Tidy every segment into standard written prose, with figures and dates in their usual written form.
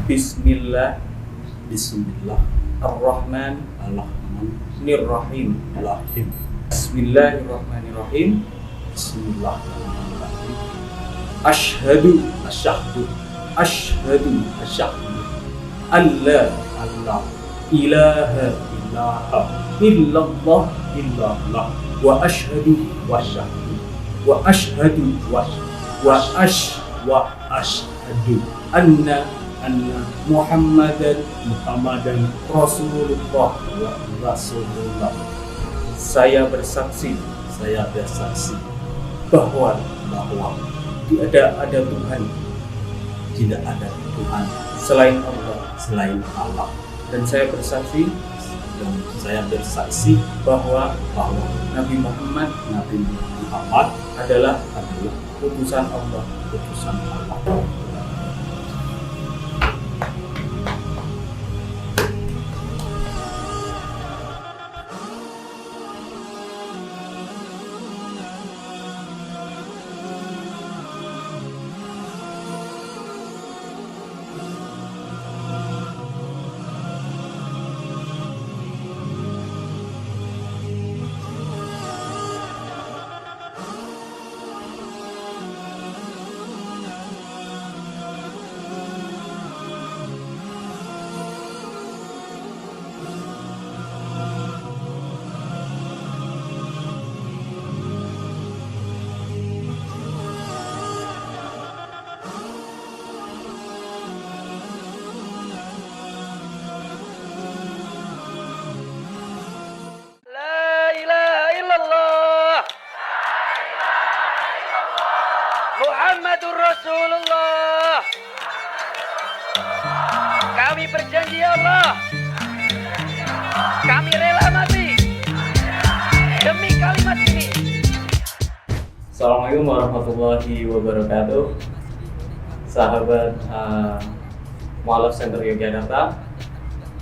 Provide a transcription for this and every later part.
Bismillah Bismillah ar-Rahman Ar-Rahmanir-Rahim. Bismillahirrahmanirrahim. Bismillahirrahmanirrahim. Asyhadu Asyhadu Asyhadu asyhadu alla alla ilaha ilaha illallah illallah wa asyhadu wa asyhadu wa asyhadu wa wa ash wa asyhadu anna anna Muhammadan Muhammadan Rasulullah. wa Rasulullah. Saya bersaksi Saya bersaksi bahwa bahwa tidak ada Tuhan tidak ada Tuhan selain Allah, selain Allah, dan saya bersaksi dan saya bersaksi bahwa bahwa Nabi Muhammad Nabi Muhammad adalah adalah utusan Allah. utusan Allah. La ilaha illallah Muhammadur Rasulullah. Kami berjanji ya Allah, kami rela mati demi kalimat ini. Assalamualaikum warahmatullahi wabarakatuh. Sahabat Mu'alaf Center Yogyakarta,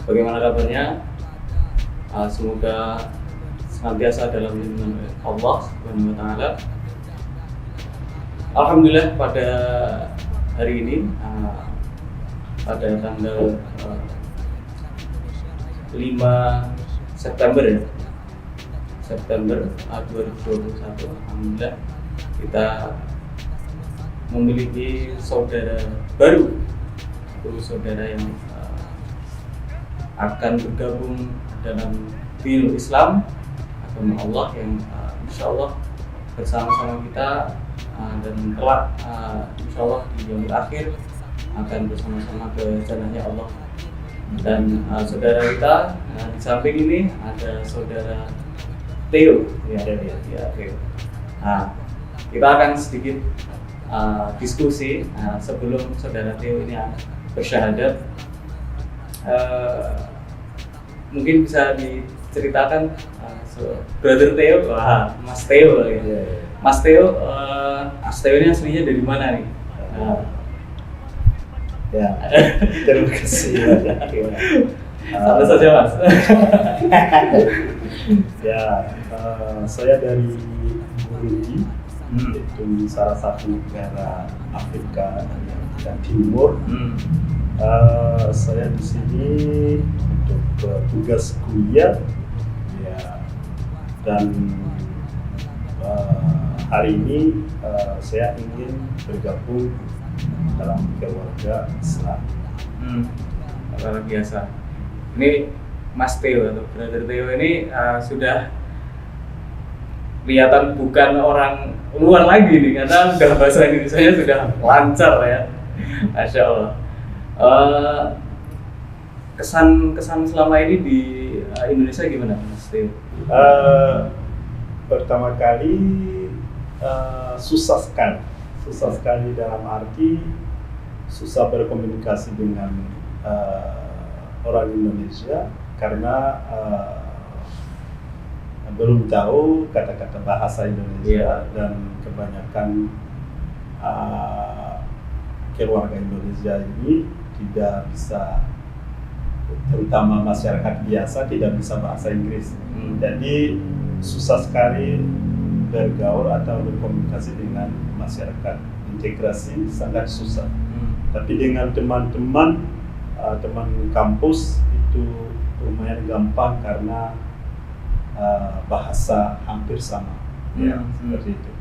bagaimana kabarnya? Semoga senantiasa dalam lindungan Allah Subhanahu wa Ta'ala. Alhamdulillah pada hari ini, pada tanggal 5 September 2021, alhamdulillah kita memiliki saudara baru, atau saudara yang akan bergabung dalam dinul Islam, agama Allah, yang insya Allah bersama-sama kita dan kelak insya Allah di yaumil akhir akan bersama-sama ke jannahnya Allah. Dan saudara kita di samping ini ada saudara Theo, ya Theo. Nah, kita akan sedikit diskusi sebelum saudara Theo ini bersyahadat. Mungkin bisa diceritakan Brother Theo, Mas Theo, gitu. Mas Theo ini aslinya dari mana nih? Ya, terima kasih. Santai saja Mas. Ya, saya dari Burundi, itu salah satu negara Afrika yang timur. Saya di sini untuk tugas kuliah, ya, dan hari ini saya ingin bergabung dalam keluarga Islam. Luar biasa. Ini Mas Theo atau Brother Theo ini sudah kelihatan bukan orang luar lagi nih, karena udah bahasa Indonesianya sudah lancar ya. Masya Allah. Kesan selama ini di Indonesia gimana, Mas Theo? Pertama kali susah sekali dalam arti susah berkomunikasi dengan orang Indonesia karena belum tahu kata-kata bahasa Indonesia, dan kebanyakan keluarga Indonesia ini tidak bisa, terutama masyarakat biasa, tidak bisa bahasa Inggris. Jadi susah sekali bergaul atau berkomunikasi dengan masyarakat, integrasi sangat susah. Tapi dengan teman-teman teman kampus itu lumayan gampang karena bahasa hampir sama, ya seperti itu.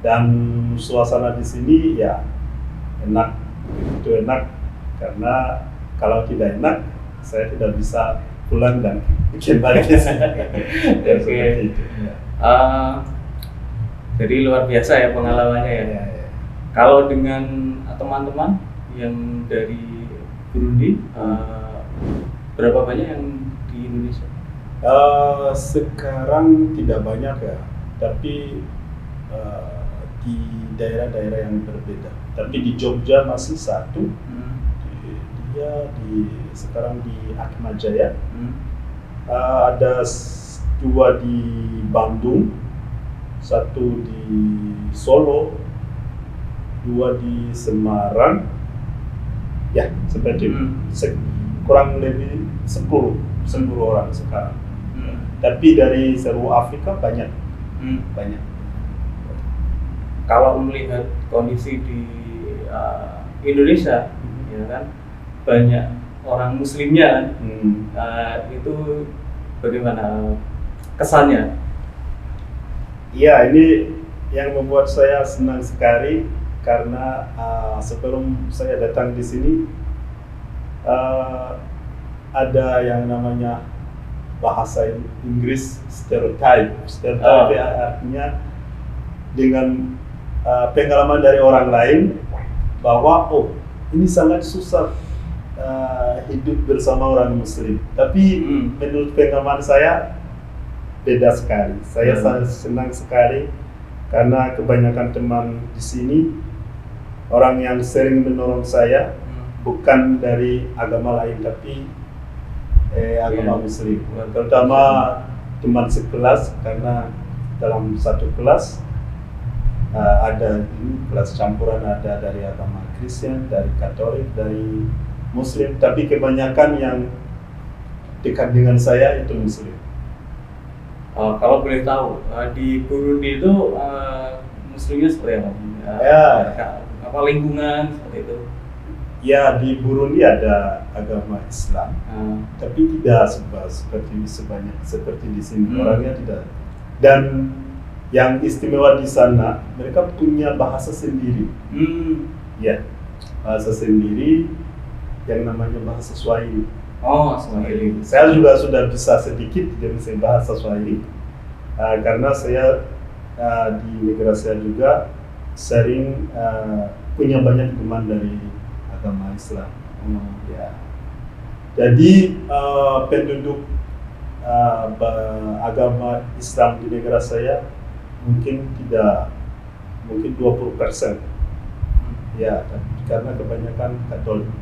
Dan suasana di sini ya enak, itu enak karena kalau tidak enak saya tidak bisa pulang dan kembali ke sini. Ya, seperti itu. Ya. Jadi luar biasa ya pengalamannya ya. Ya. Kalau dengan teman-teman yang dari Burundi, berapa banyak yang di Indonesia? Sekarang tidak banyak ya, tapi di daerah-daerah yang berbeda. Tapi di Jogja masih satu. Dia sekarang di Atmajaya. Ada 2 di Bandung, 1 di Solo, 2 di Semarang. Ya, seperti itu. Kurang lebih 10 orang sekarang. Tapi dari seluruh Afrika banyak. Kalau melihat kondisi di Indonesia, ya kan, banyak orang Muslimnya kan, itu bagaimana kesannya? Iya, ini yang membuat saya senang sekali karena sebelum saya datang di sini ada yang namanya bahasa Inggris stereotype artinya dengan pengalaman dari orang lain bahwa ini sangat susah hidup bersama orang Muslim. Tapi menurut pengalaman saya beda sekali. Saya sangat senang sekali karena kebanyakan teman di sini orang yang sering menolong saya bukan dari agama lain tapi agama Muslim. Terutama teman sekelas karena dalam satu kelas ada kelas campuran, ada dari agama Kristen, dari Katolik, dari Muslim, tapi kebanyakan yang dekat dengan saya itu Muslim. Kalau boleh tahu, di Burundi itu Muslimnya seperti apa? Apa lingkungan seperti itu? Ya, di Burundi ada agama Islam, tapi tidak seperti di sini. Orangnya tidak. Dan yang istimewa di sana, mereka punya bahasa sendiri. Ya, bahasa sendiri yang namanya bahasa Swahili. Swahili. Saya juga sudah bisa sedikit jenis bahasa Swahili karena saya di negara saya juga sering punya banyak teman dari agama Islam. Ya. Jadi penduduk agama Islam di negara saya mungkin 20%. Ya, karena kebanyakan Katolik.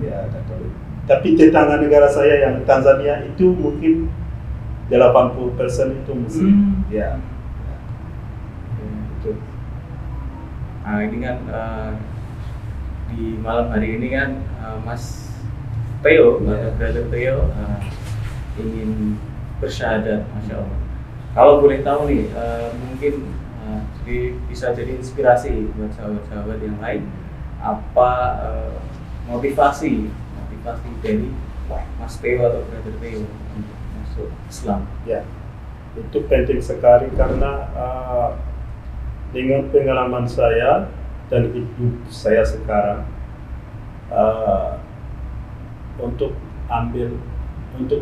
Ya, Katolik. Tapi tetangga negara saya yang Tanzania itu mungkin 80% itu Muslim. Ya. Itu. Ini kan di malam hari ini kan Mas Theo, Brother Theo ingin bersyahadat, Masya Allah. Kalau boleh tahu nih, mungkin jadi bisa jadi inspirasi buat sahabat-sahabat yang lain. Apa motivasi dari Mas Theo atau Brother Theo untuk masuk Islam? Ya, itu penting sekali karena dengan pengalaman saya dan hidup saya sekarang untuk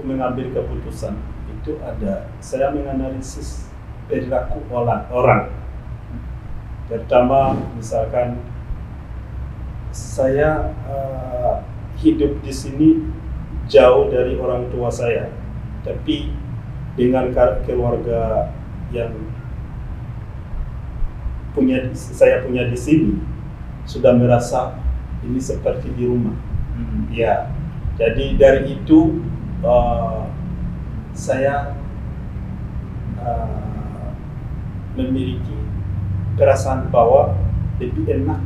mengambil keputusan itu saya menganalisis perilaku orang. Pertama, misalkan saya hidup di sini jauh dari orang tua saya, tapi dengan keluarga yang saya punya di sini sudah merasa ini seperti di rumah. Ya, jadi dari itu saya memiliki perasaan bahwa lebih enak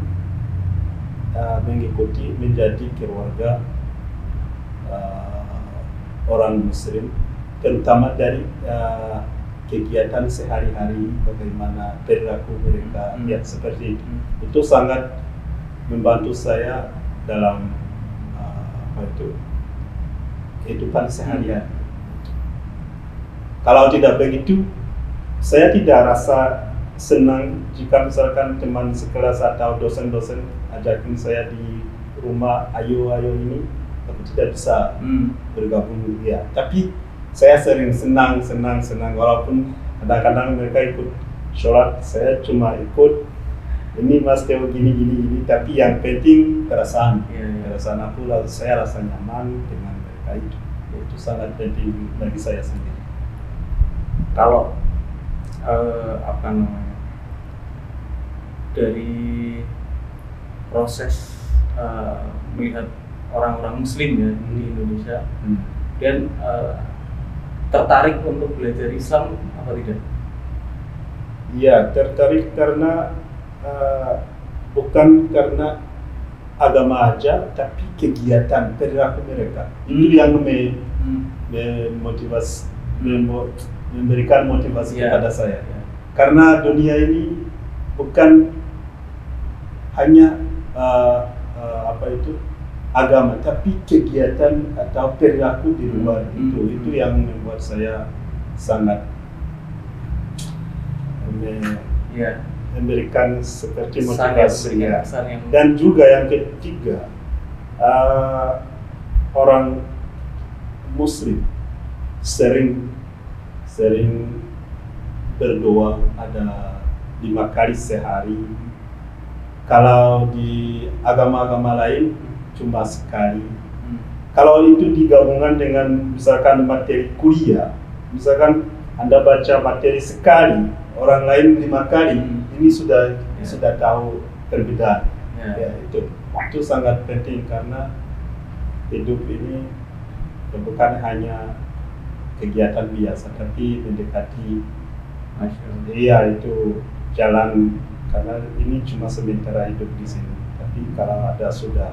mengikuti menjadi keluarga orang Muslim, terutama dari kegiatan sehari-hari, bagaimana perilaku mereka, ya seperti itu. Itu sangat membantu saya dalam itu kehidupan seharian. Kalau tidak begitu, saya tidak rasa senang jika misalkan teman sekelas atau dosen-dosen ajakin saya di rumah, ayo ini, aku tidak bisa bergabung dia. Tapi saya sering senang, walaupun kadang-kadang mereka ikut sholat, saya cuma ikut ini Mas Teo gini, tapi yang penting perasaan aku, lalu saya rasa nyaman dengan mereka itu sangat penting bagi saya sendiri. Kalau dari proses melihat orang-orang Muslim ya di Indonesia, dan tertarik untuk belajar Islam apa tidak? Iya, tertarik karena bukan karena agama aja, tapi kegiatan perilaku mereka itu yang memberikan motivasi kepada saya. Karena dunia ini bukan hanya agama, tapi kegiatan atau perilaku di luar itu yang membuat saya sangat memberikan seperti motivasi ya. Dan juga yang ketiga, orang Muslim sering berdoa ada 5 kali sehari. Kalau di agama-agama lain cuma sekali. Kalau itu digabungkan dengan misalkan materi kuliah, misalkan Anda baca materi sekali, orang lain 5 kali, ini sudah tahu perbedaan. Ya, itu sangat penting karena hidup ini bukan hanya kegiatan biasa, tapi mendekati itu jalan, karena ini cuma sementara hidup di sini. Tapi kalau ada sudah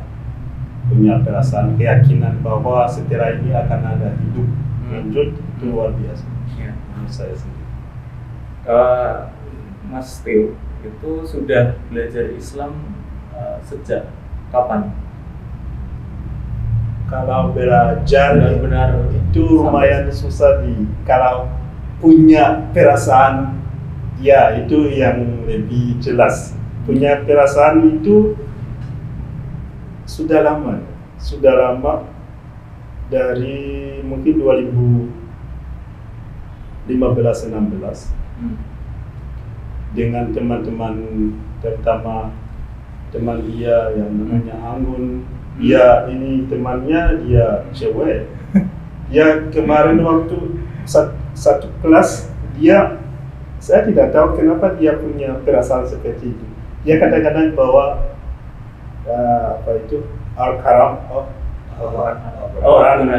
punya perasaan keyakinan bahwa setelah ini akan ada hidup lanjut, itu luar biasa menurut saya sendiri. Mas Teo itu sudah belajar Islam sejak kapan? Kalau belajar benar-benar itu lumayan susah kalau punya perasaan, ya itu yang lebih jelas. Punya perasaan itu sudah lama dari mungkin 2015-16 dengan teman-teman, terutama teman dia yang namanya Anggun. Dia ini temannya, dia cewek. Dia kemarin waktu satu kelas, saya tidak tahu kenapa dia punya perasaan seperti itu. Dia kadang-kadang bawa al-karam orang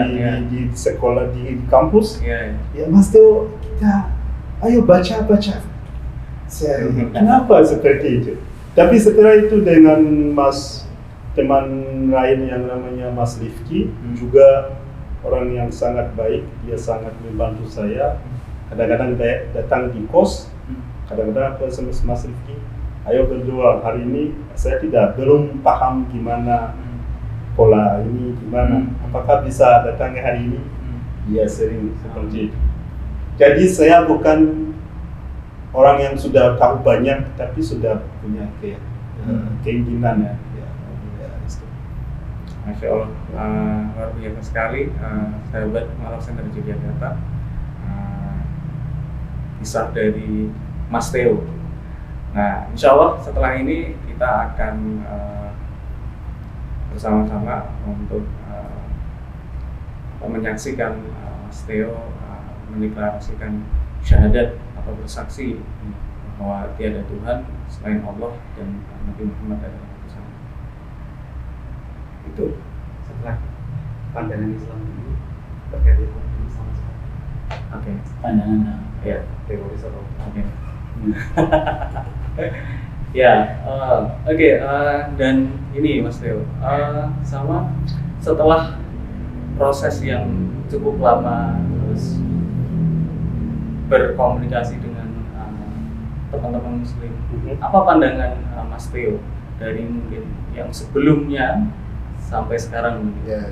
di sekolah, di kampus. Ya Mas Teo, kita ayo baca. Kenapa seperti itu? Tapi setelah itu dengan teman lain yang namanya Mas Rifki, juga orang yang sangat baik, dia sangat membantu saya. Kadang-kadang datang di kos, kadang-kadang aku SMS Mas Rifki, ayo berdoa. Hari ini saya belum paham gimana pola ini, gimana, apakah bisa datang hari ini. Dia sering seperti itu. Jadi saya bukan orang yang sudah tahu banyak, tapi sudah punya keinginan ya. Masya Allah, luar biasa sekali, sahabat Malam Center Yogyakarta. Kisah dari Mas Teo. Nah, insya Allah setelah ini kita akan bersama-sama untuk menyaksikan Mas Teo mendeklarasikan syahadat atau bersaksi bahwa tiada Tuhan selain Allah dan Nabi Muhammad adalah utusan. Itu setelah pandangan Islam ini terkait dengan ini sama sekali. Oke. Pandangan Ya. teroris atau Oke. Ya. Oke. Dan ini Mas Teo, sama setelah proses yang cukup lama terus berkomunikasi dengan teman-teman Muslim, apa pandangan Mas Teo dari mungkin yang sebelumnya sampai sekarang? Ya.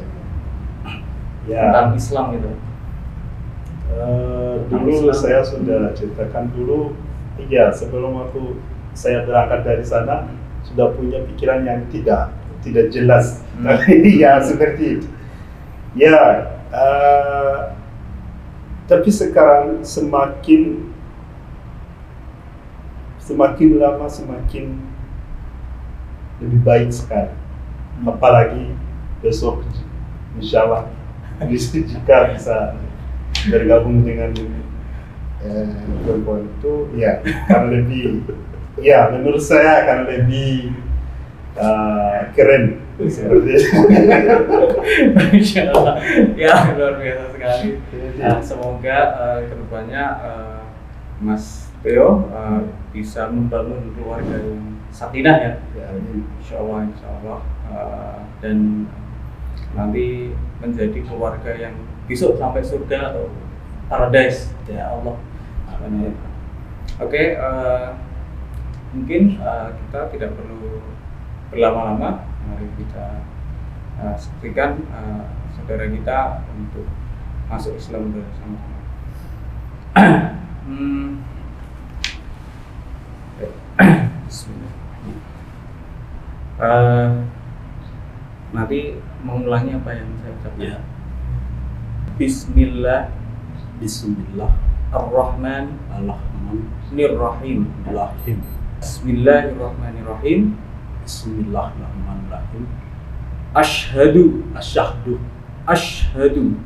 Ya. tentang Islam gitu? Dulu saya sudah ceritakan dulu, iya sebelum saya berangkat dari sana sudah punya pikiran yang tidak jelas. Ya seperti itu. Ya, tapi sekarang semakin lama semakin lebih baik sekali. Apalagi besok, insya Allah, jika bisa bergabung dengan perempuan itu, ya akan lebih, ya menurut saya akan lebih keren seperti itu. Insya Allah, ya luar biasa sekali. Semoga kedepannya Mas Theo bisa membangun keluarga yang sakinah ya. Insya Allah, dan nanti menjadi keluarga yang besok sampai surga atau paradise ya Allah. Oke, mungkin kita tidak perlu berlama-lama. Mari kita saksikan saudara kita untuk masuk Islam bersama-sama. Bismillah. Nanti mengulangi apa yang saya ucapkan. Ya. Bismillah Bismillah ar-Rahman Ar-Rahman Ar-Rahim. Ar-Rahim. Bismillahirrahmanirrahim. Bismillahirrahmanirrahim. Asyhadu Asyhadu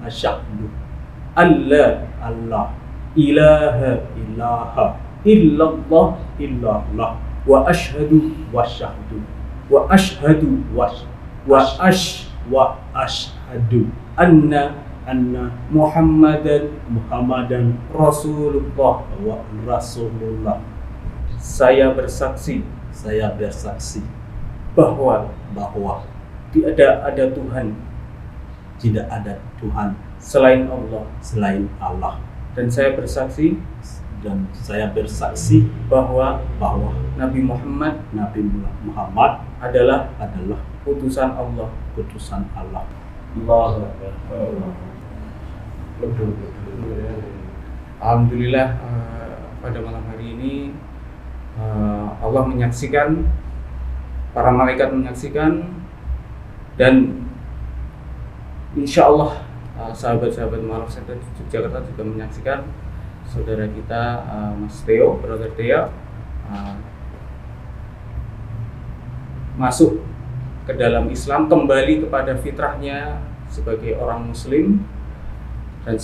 alla Allah ilaha ilaha illallah illallah wa asyhadu wasyhadu wa asyhadu wa ashhadu anna anna Muhammadan Muhammadan Rasulullah. wa Rasulullah. Saya bersaksi Saya bersaksi bahwa bahwa tidak ada Tuhan tidak ada Tuhan selain Allah, selain Allah, dan saya bersaksi dan saya bersaksi bahwa bahwa Nabi Muhammad Nabi Muhammad adalah adalah utusan Allah. utusan Allah. Alhamdulillah, pada malam hari ini Allah menyaksikan, para malaikat menyaksikan, dan insya Allah sahabat-sahabat Ma'aruf Center Yogyakarta juga menyaksikan saudara kita Mas Theo, Brother Theo, masuk ke dalam Islam, kembali kepada fitrahnya sebagai orang Muslim, dan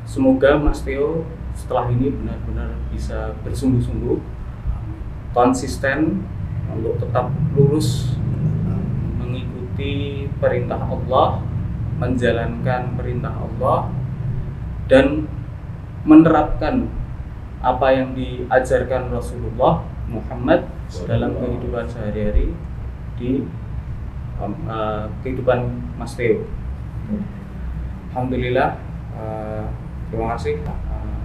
semoga Mas Theo setelah ini benar-benar bisa bersungguh-sungguh, konsisten untuk tetap lurus mengikuti perintah Allah, menjalankan perintah Allah, dan menerapkan apa yang diajarkan Rasulullah Muhammad dalam kehidupan sehari-hari di kehidupan Mas Theo. Alhamdulillah, terima kasih.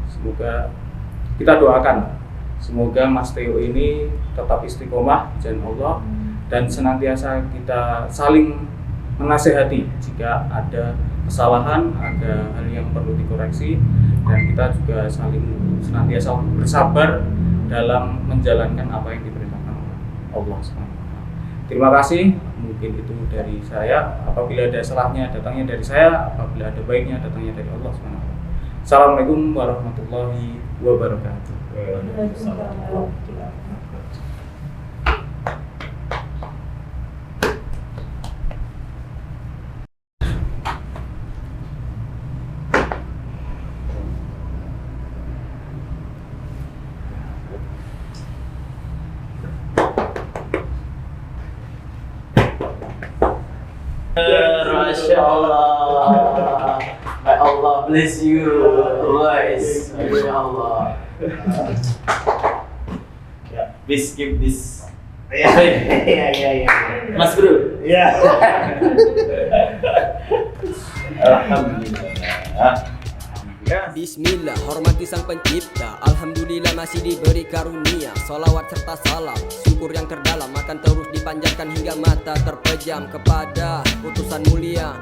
Semoga kita doakan, semoga Mas Theo ini tetap istiqomah di jalan Allah, dan senantiasa kita saling menasehati jika ada kesalahan, ada hal yang perlu dikoreksi, dan kita juga saling senantiasa bersabar dalam menjalankan apa yang diperintahkan Allah SWT. Terima kasih. Mungkin itu dari saya. Apabila ada salahnya, datangnya dari saya. Apabila ada baiknya, datangnya dari Allah SWT. Assalamualaikum warahmatullahi wabarakatuh. Masya Allah. May Allah bless you, guys. Masya Allah. Please give this. Ya. Mas Bro. Ya. Alhamdulillah. Bismillah, hormati sang pencipta. Alhamdulillah masih diberi karunia. Salawat serta salam, syukur yang terdalam akan terus dipanjatkan hingga mata terpejam kepada utusan mulia